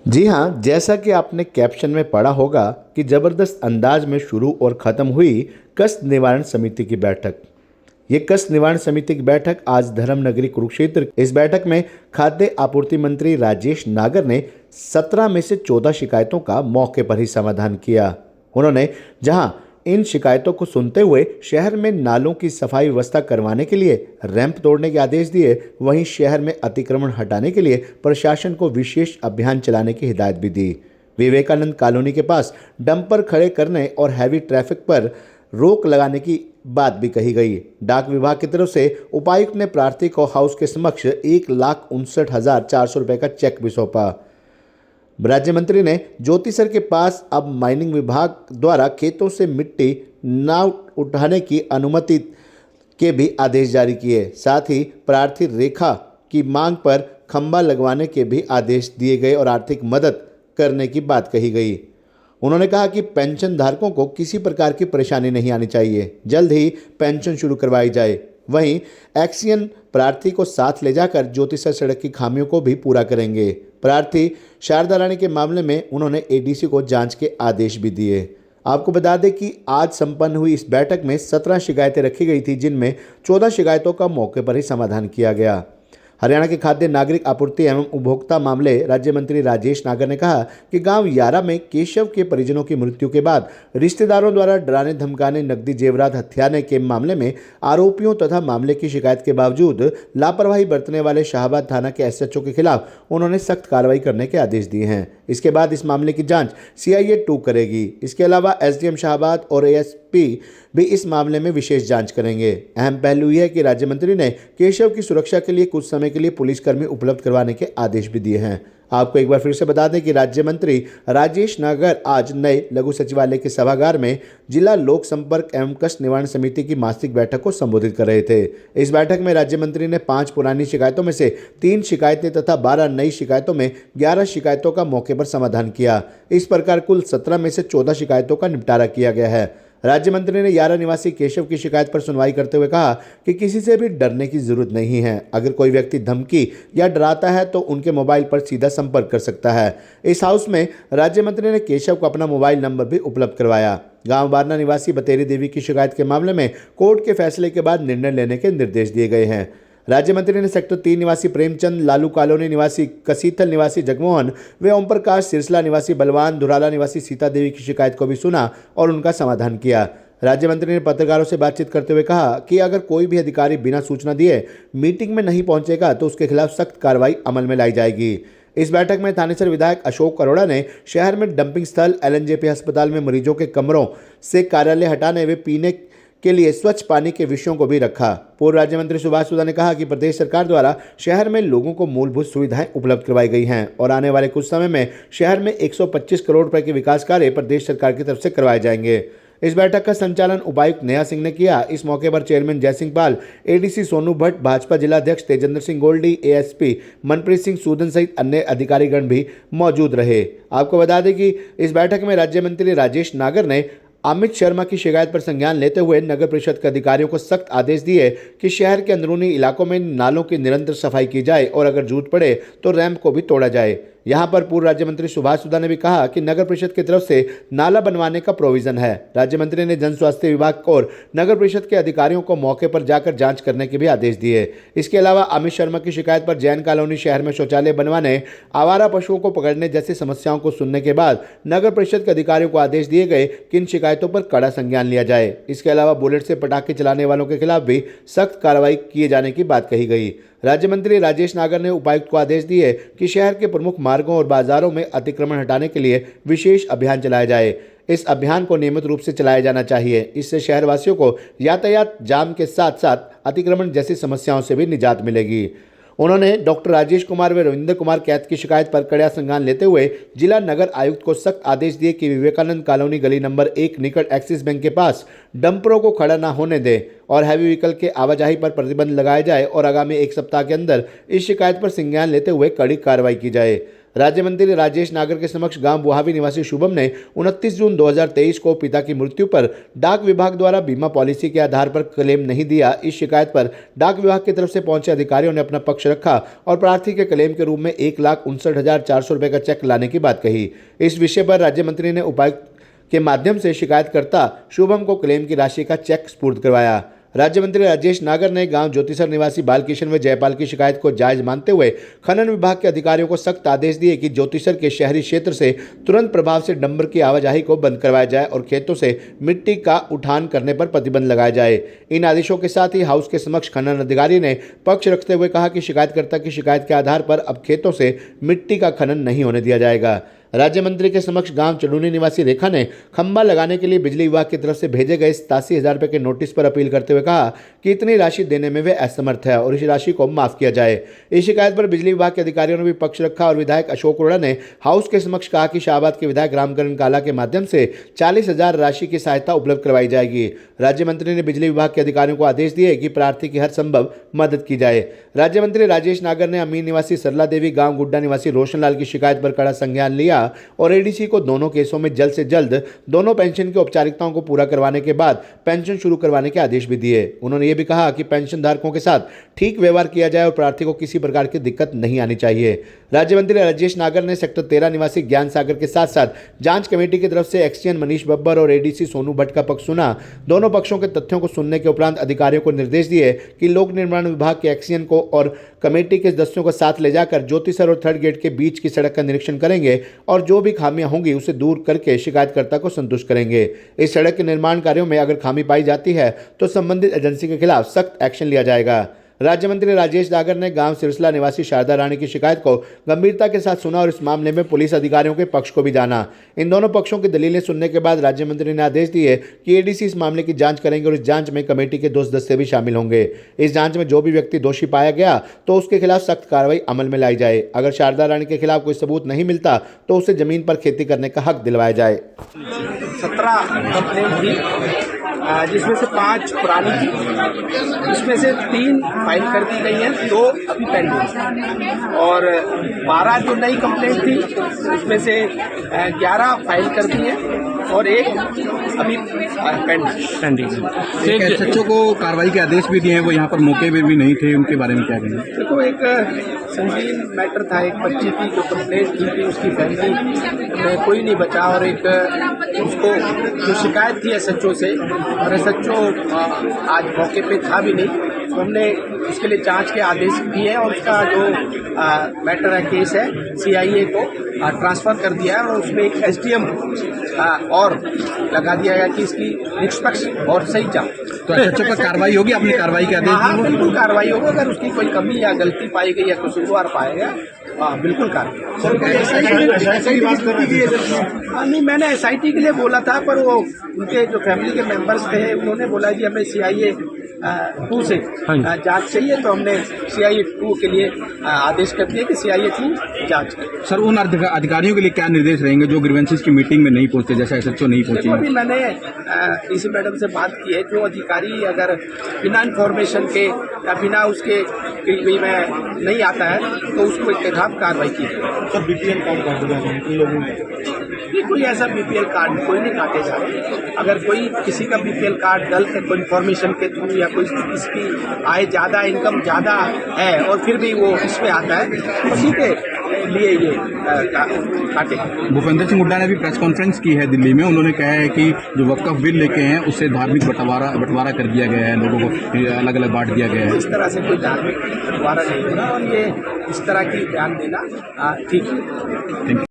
जी हाँ, जैसा कि आपने कैप्शन में पढ़ा होगा कि जबरदस्त अंदाज में शुरू और खत्म हुई कष्ट निवारण समिति की बैठक। ये कष्ट निवारण समिति की बैठक आज धर्म नगरी कुरुक्षेत्र। इस बैठक में खाद्य आपूर्ति मंत्री राजेश नागर ने 17 में से 14 शिकायतों का मौके पर ही समाधान किया। उन्होंने जहां इन शिकायतों को सुनते हुए शहर में नालों की सफाई व्यवस्था करवाने के लिए रैंप तोड़ने के आदेश दिए, वहीं शहर में अतिक्रमण हटाने के लिए प्रशासन को विशेष अभियान चलाने की हिदायत भी दी। विवेकानंद कॉलोनी के पास डंपर खड़े करने और हैवी ट्रैफिक पर रोक लगाने की बात भी कही गई। डाक विभाग की तरफ से उपायुक्त ने प्रार्थी को हाउस के समक्ष 1,59,400 रुपये का चेक भी सौंपा। राज्य मंत्री ने ज्योतिसर के पास अब माइनिंग विभाग द्वारा खेतों से मिट्टी न उठाने की अनुमति के भी आदेश जारी किए। साथ ही प्रार्थी रेखा की मांग पर खंबा लगवाने के भी आदेश दिए गए और आर्थिक मदद करने की बात कही गई। उन्होंने कहा कि पेंशन धारकों को किसी प्रकार की परेशानी नहीं आनी चाहिए, जल्द ही पेंशन शुरू करवाई जाए। वहीं एक्सियन प्रार्थी को साथ ले जाकर ज्योतिसर सड़क की खामियों को भी पूरा करेंगे। प्रार्थी शारदा रानी के मामले में उन्होंने एडीसी को जांच के आदेश भी दिए। आपको बता दें कि आज संपन्न हुई इस बैठक में 17 शिकायतें रखी गई थी, जिनमें 14 शिकायतों का मौके पर ही समाधान किया गया। हरियाणा के खाद्य नागरिक आपूर्ति एवं उपभोक्ता मामले राज्य मंत्री राजेश नागर ने कहा कि गांव यारा में केशव के परिजनों की मृत्यु के बाद रिश्तेदारों द्वारा डराने धमकाने, नकदी जेवरात हथियाने के मामले में आरोपियों तथा मामले की शिकायत के बावजूद लापरवाही बरतने वाले शाहबाद थाना के एसएचओ के खिलाफ उन्होंने सख्त कार्रवाई करने के आदेश दिए हैं। इसके बाद इस मामले की जांच सीआईए 2 करेगी। इसके अलावा एसडीएम शाहबाद और एएसपी भी इस मामले में विशेष जांच करेंगे। अहम पहलू यह है कि राज्य मंत्री ने केशव की सुरक्षा के लिए कुछ समय के लिए पुलिसकर्मी उपलब्ध करवाने के आदेश भी दिए हैं। आपको एक बार फिर से बता दें कि राज्य मंत्री राजेश नागर आज नए लघु सचिवालय के सभागार में जिला लोक संपर्क एवं कष्ट निवारण समिति की मासिक बैठक को संबोधित कर रहे थे। इस बैठक में राज्य मंत्री ने 5 पुरानी शिकायतों में से 3 शिकायतें तथा 12 नई शिकायतों में 11 शिकायतों का मौके पर समाधान किया। इस प्रकार कुल 17 में से 14 शिकायतों का निपटारा किया गया है। राज्य मंत्री ने यारा निवासी केशव की शिकायत पर सुनवाई करते हुए कहा कि किसी से भी डरने की जरूरत नहीं है। अगर कोई व्यक्ति धमकी या डराता है तो उनके मोबाइल पर सीधा संपर्क कर सकता है। इस हाउस में राज्य मंत्री ने केशव को अपना मोबाइल नंबर भी उपलब्ध करवाया। गांव बारना निवासी बतेरी देवी की शिकायत के मामले में कोर्ट के फैसले के बाद निर्णय लेने के निर्देश दिए गए हैं। राज्य मंत्री ने सेक्टर 3 निवासी प्रेमचंद, लालू कॉलोनी निवासी कसीथल निवासी जगमोहन व ओम प्रकाश, सिरसला निवासी बलवान, धुराला निवासी सीता देवी की शिकायत को भी सुना और उनका समाधान किया। राज्य मंत्री ने पत्रकारों से बातचीत करते हुए कहा कि अगर कोई भी अधिकारी बिना सूचना दिए मीटिंग में नहीं पहुंचेगा तो उसके खिलाफ सख्त कार्रवाई अमल में लाई जाएगी। इस बैठक में थानेसर विधायक अशोक अरोड़ा ने शहर में डंपिंग स्थल, एलएनजेपी अस्पताल में मरीजों के कमरों से कार्यालय हटाने व पीने के लिए स्वच्छ पानी के विषयों को भी रखा। पूर्व राज्य मंत्री सुभाष सुधा ने कहा कि प्रदेश सरकार द्वारा शहर में लोगों को मूलभूत सुविधाएं उपलब्ध करवाई गई हैं और आने वाले कुछ समय में शहर में 125 करोड़ रुपए के विकास कार्य प्रदेश सरकार की तरफ से करवाए जाएंगे। इस बैठक का संचालन उपायुक्त नेहा सिंह ने किया। इस मौके पर चेयरमैन जयसिंह पाल, एडीसी सोनू भट्ट, भाजपा जिलाध्यक्ष तेजेंद्र सिंह गोल्डी, एएसपी मनप्रीत सिंह सूदन सहित अन्य अधिकारीगण भी मौजूद रहे। आपको बता दें कि इस बैठक में राज्य मंत्री राजेश नागर ने अमित शर्मा की शिकायत पर संज्ञान लेते हुए नगर परिषद के अधिकारियों को सख्त आदेश दिए कि शहर के अंदरूनी इलाकों में नालों की निरंतर सफाई की जाए और अगर जरूरत पड़े तो रैंप को भी तोड़ा जाए। यहां पर पूर्व राज्य मंत्री सुभाष सुधा ने भी कहा कि नगर परिषद की तरफ से नाला बनवाने का प्रोविजन है। राज्य मंत्री ने जन स्वास्थ्य विभाग और नगर परिषद के अधिकारियों को मौके पर जाकर जांच करने के भी आदेश दिए। इसके अलावा अमित शर्मा की शिकायत पर जैन कॉलोनी शहर में शौचालय बनवाने, आवारा पशुओं को पकड़ने जैसी समस्याओं को सुनने के बाद नगर परिषद के अधिकारियों को आदेश दिए गए कि इन शिकायतों पर कड़ा संज्ञान लिया जाए। इसके अलावा बुलेट से पटाखे चलाने वालों के खिलाफ भी सख्त कार्रवाई किए जाने की बात कही गई। राज्य मंत्री राजेश नागर ने उपायुक्त को आदेश दिए कि शहर के प्रमुख मार्गों और बाजारों में अतिक्रमण हटाने के लिए विशेष अभियान चलाया जाए। इस अभियान को नियमित रूप से चलाया जाना चाहिए। इससे शहरवासियों को यातायात जाम के साथ साथ अतिक्रमण जैसी समस्याओं से भी निजात मिलेगी। उन्होंने डॉक्टर राजेश कुमार व रविंद्र कुमार कैत की शिकायत पर कड़ा संज्ञान लेते हुए जिला नगर आयुक्त को सख्त आदेश दिए कि विवेकानंद कॉलोनी गली नंबर 1 निकट एक्सिस बैंक के पास डंपरों को खड़ा न होने दें और हैवी व्हीकल के आवाजाही पर प्रतिबंध लगाया जाए और आगामी 1 सप्ताह के अंदर इस शिकायत पर संज्ञान लेते हुए कड़ी कार्रवाई की जाए। राज्य मंत्री राजेश नागर के समक्ष गांव बुहावी निवासी शुभम ने 29 जून 2023 को पिता की मृत्यु पर डाक विभाग द्वारा बीमा पॉलिसी के आधार पर क्लेम नहीं दिया। इस शिकायत पर डाक विभाग की तरफ से पहुंचे अधिकारियों ने अपना पक्ष रखा और प्रार्थी के क्लेम के रूप में 1,59,400 रुपये का चेक लाने की बात कही। इस विषय पर राज्य मंत्री ने उपायुक्त के माध्यम से शिकायतकर्ता शुभम को क्लेम की राशि का चेक सुपुर्द करवाया। राज्य मंत्री राजेश नागर ने गांव ज्योतिसर निवासी बालकिशन व जयपाल की शिकायत को जायज मानते हुए खनन विभाग के अधिकारियों को सख्त आदेश दिए कि ज्योतिसर के शहरी क्षेत्र से तुरंत प्रभाव से डंबर की आवाजाही को बंद करवाया जाए और खेतों से मिट्टी का उठान करने पर प्रतिबंध लगाया जाए। इन आदेशों के साथ ही हाउस के समक्ष खनन अधिकारी ने पक्ष रखते हुए कहा कि शिकायतकर्ता की शिकायत के आधार पर अब खेतों से मिट्टी का खनन नहीं होने दिया जाएगा। राज्य मंत्री के समक्ष गांव चडूनी निवासी रेखा ने खंभा लगाने के लिए बिजली विभाग की तरफ से भेजे गए 87,000 रुपये के नोटिस पर अपील करते हुए कहा कि इतनी राशि देने में वे असमर्थ है और इस राशि को माफ किया जाए। इस शिकायत पर बिजली विभाग के अधिकारियों ने भी पक्ष रखा और विधायक अशोक अरोड़ा ने हाउस के समक्ष कहा कि शाहबाद के विधायक रामकरण काला के माध्यम से 40,000 राशि की सहायता उपलब्ध करवाई जाएगी। राज्य मंत्री ने बिजली विभाग के अधिकारियों को आदेश दिए कि प्रार्थी की हर संभव मदद की जाए। राज्य मंत्री राजेश नागर ने अमीन निवासी सरला देवी गांव गुड्डा निवासी रोशनलाल की शिकायत पर कड़ा संज्ञान लिया और एडीसी को दोनों केसों में जल्द से जल्द दोनों पेंशन की औपचारिकताओं को पूरा करवाने के बाद पेंशन शुरू करवाने के आदेश भी दिए। उन्होंने ये भी कहा कि पेंशन धारकों के साथ ठीक व्यवहार किया जाए और प्रार्थी को किसी प्रकार की दिक्कत नहीं आनी चाहिए। राज्य मंत्री राजेश नागर ने सेक्टर 13 निवासी ज्ञान सागर के साथ साथ जांच कमेटी की तरफ से एक्सचेंज मनीष बब्बर और एडीसी सोनू भट्ट का पक्ष सुना। दोनों पक्षों के तथ्यों को सुनने के उपरांत अधिकारियों को निर्देश दिए कि लोक निर्माण विभाग के एक्सचेंज को और कमेटी के सदस्यों को साथ ले जाकर ज्योतिसर और थर्ड गेट के बीच की सड़क का निरीक्षण करेंगे और जो भी खामियां होंगी उसे दूर करके शिकायतकर्ता को संतुष्ट करेंगे। इस सड़क के निर्माण कार्यों में अगर खामी पाई जाती है तो संबंधित एजेंसी के खिलाफ सख्त एक्शन लिया जाएगा। राज्य मंत्री राजेश नागर ने गांव सिरसला निवासी शारदा रानी की शिकायत को गंभीरता के साथ सुना और इस मामले में पुलिस अधिकारियों के पक्ष को भी जाना। इन दोनों पक्षों की दलीलें सुनने के बाद राज्य मंत्री ने आदेश दिए कि एडीसी इस मामले की जांच करेंगे और इस जांच में कमेटी के 2 सदस्य भी शामिल होंगे। इस जांच में जो भी व्यक्ति दोषी पाया गया तो उसके खिलाफ सख्त कार्रवाई अमल में लाई जाए। अगर शारदा रानी के खिलाफ कोई सबूत नहीं मिलता तो उसे जमीन पर खेती करने का हक दिलवाया जाए। 17 कंप्लेंट थी जिसमें से 5 पुरानी थी, इसमें से 3 फाइल कर दी गई हैं, 2 अभी पेंडिंग और 12 जो नई कंप्लेंट थी उसमें से 11 फाइल कर दी है और 1 अभी पेंडिंग। एक एसएचओ को कार्रवाई के आदेश भी दिए हैं, वो यहाँ पर मौके पे भी नहीं थे, उनके बारे में क्या कहेंगे? देखो, एक संगीन मैटर था, एक बच्ची की जो कंप्लेंट की थी उसकी फैमिली में कोई नहीं बचा और एक उसको जो शिकायत थी एसएचओ से और एसएचओ आज मौके पे था भी नहीं, तो हमने उसके लिए जांच के आदेश दिए हैं और उसका जो मैटर है, केस है, सीआईए को ट्रांसफर कर दिया है और उसमें एक एसडीएम और लगा दिया गया कि इसकी निष्पक्ष और सही जांच। तो एसएचओ पर कार्रवाई होगी, अपनी कार्रवाई के आदेश? हाँ, बिल्कुल कार्रवाई होगी। अगर उसकी कोई कमी या गलती पाई गई या कसूरवार पाया गया, बिल्कुल कार्रवाई। नहीं, मैंने एसआईटी के लिए बोला था पर वो उनके जो फैमिली के मेंबर्स थे उन्होंने बोला कि हमें सीआईए 2 से जांच चाहिए, तो हमने सीआईए 2 के लिए आदेश कर दिया कि सीआईए 2 जांच करें। सर, उन अधिकारियों के लिए क्या निर्देश रहेंगे जो ग्रीवेंसेस की मीटिंग में नहीं पहुंचते, जैसा एसएचओ नहीं पहुंचे? अभी मैंने डीसी मैडम से बात की है, जो अधिकारी अगर बिना इन्फॉर्मेशन के या बिना उसके कोई में नहीं आता है तो उसको एक कार्रवाई की है। सर, बीपीएल कार्ड काट दिया लोगों नहीं, कोई ऐसा बीपीएल कार्ड कोई नहीं काटे जा रहे। अगर कोई किसी का बीपीएल कार्ड गलत कोई इन्फॉर्मेशन के थ्रू या कोई किसकी आय ज़्यादा, इनकम ज़्यादा है और फिर भी वो इस पे आता है, उसी के लिए ये काटे। भूपेंद्र सिंह हुड्डा ने भी प्रेस कॉन्फ्रेंस की है दिल्ली में। उन्होंने कहा है कि जो वक्फ बिल लेके हैं उससे धार्मिक बंटवारा कर दिया गया है, लोगों को अलग अलग बांट दिया गया है। इस तरह से कोई धार्मिक बंटवारा नहीं होना और ये इस तरह की ध्यान देना ठीक है।